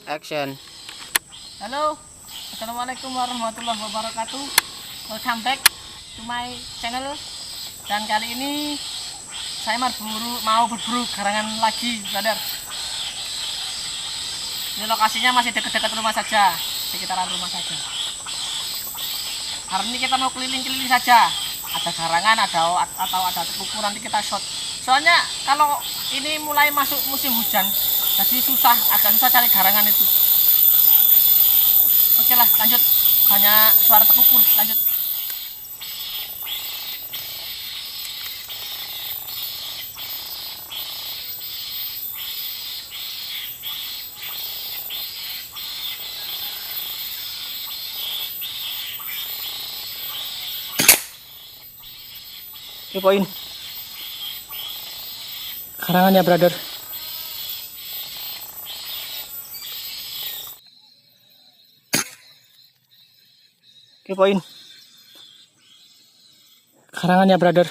Action. Halo, assalamualaikum warahmatullahi wabarakatuh. Welcome back to my channel. Dan kali ini saya mau berburu garangan lagi, brother. Ini lokasinya masih dekat-dekat rumah saja, sekitaran rumah saja. Hari ini kita mau keliling-keliling saja. Ada garangan, atau ada kuku, nanti kita shot. Soalnya kalau ini mulai masuk musim hujan, jadi agak susah cari garangan itu. Oke lah, lanjut. Banyak suara tekukur, lanjut. Ini poin. Garangannya, brother. Oke, poin. Garangannya, brother.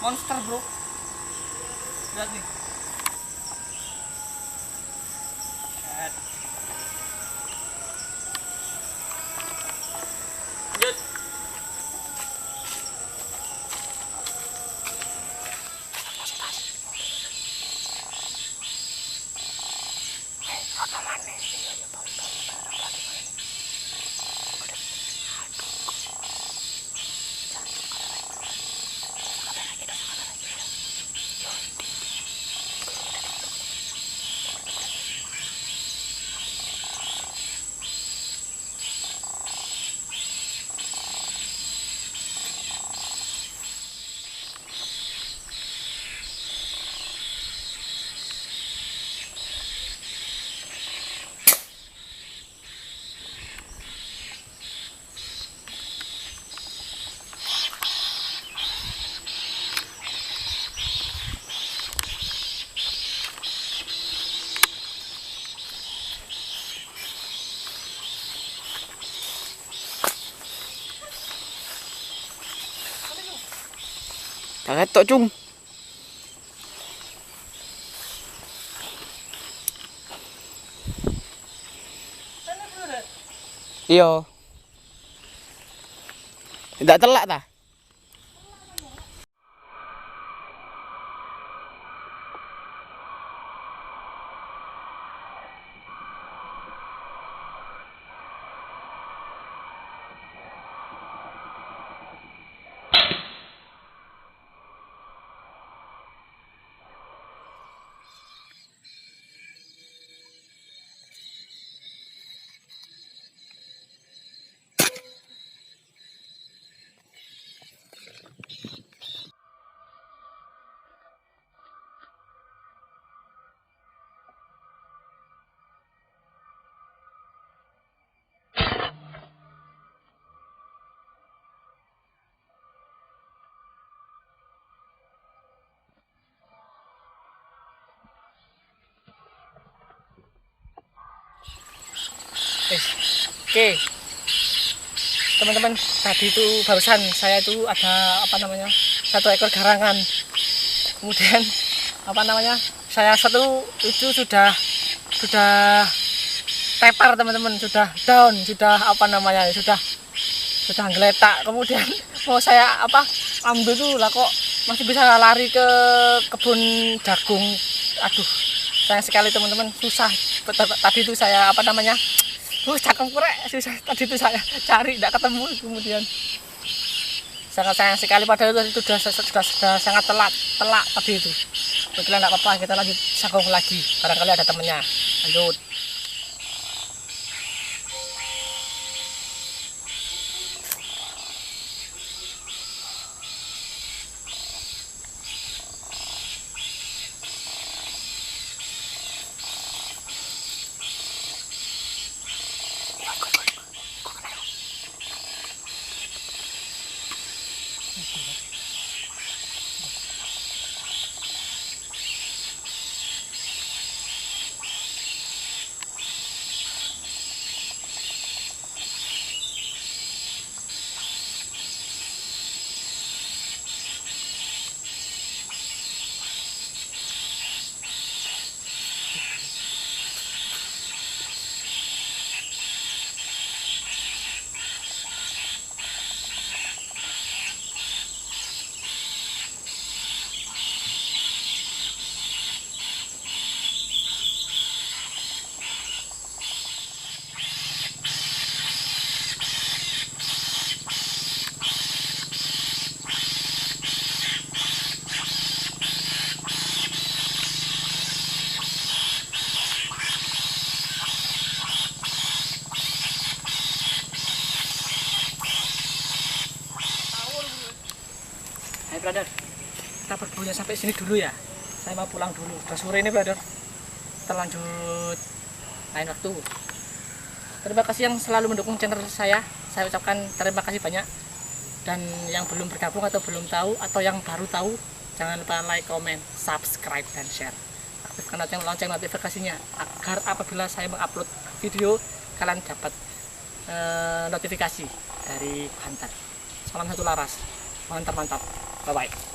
Monster, bro. Lihat nih. Lanjut. Tangan tok, cung. Iya. Tidak telak ta? Oke, teman-teman, tadi itu barusan saya itu ada satu ekor garangan. Kemudian apa namanya, saya satu itu sudah tepar teman-teman, sudah down, sudah apa namanya, sudah geletak. Kemudian mau saya ambil tuh lah, kok masih bisa lari ke kebun jagung. Aduh, sayang sekali teman-teman, susah tadi itu saya cakep kurek, susah tadi itu saya cari tidak ketemu. Kemudian sangat sayang sekali, padahal itu sudah sangat telak tadi itu. Begitulah, tidak apa-apa, kita lanjut jagung lagi, barangkali ada temennya. Lanjut. Hai brother, kita berburunya sampai sini dulu ya. Saya mau pulang dulu, udah sore ini brother. Kita lanjut lain waktu. Terima kasih yang selalu mendukung channel saya ucapkan terima kasih banyak. Dan yang belum bergabung atau belum tahu, atau yang baru tahu, jangan lupa like, comment, subscribe, dan share. Aktifkan lonceng notifikasinya agar apabila saya mengupload video, kalian dapat notifikasi dari Hunter. Salam satu laras, mantap. Bye-bye.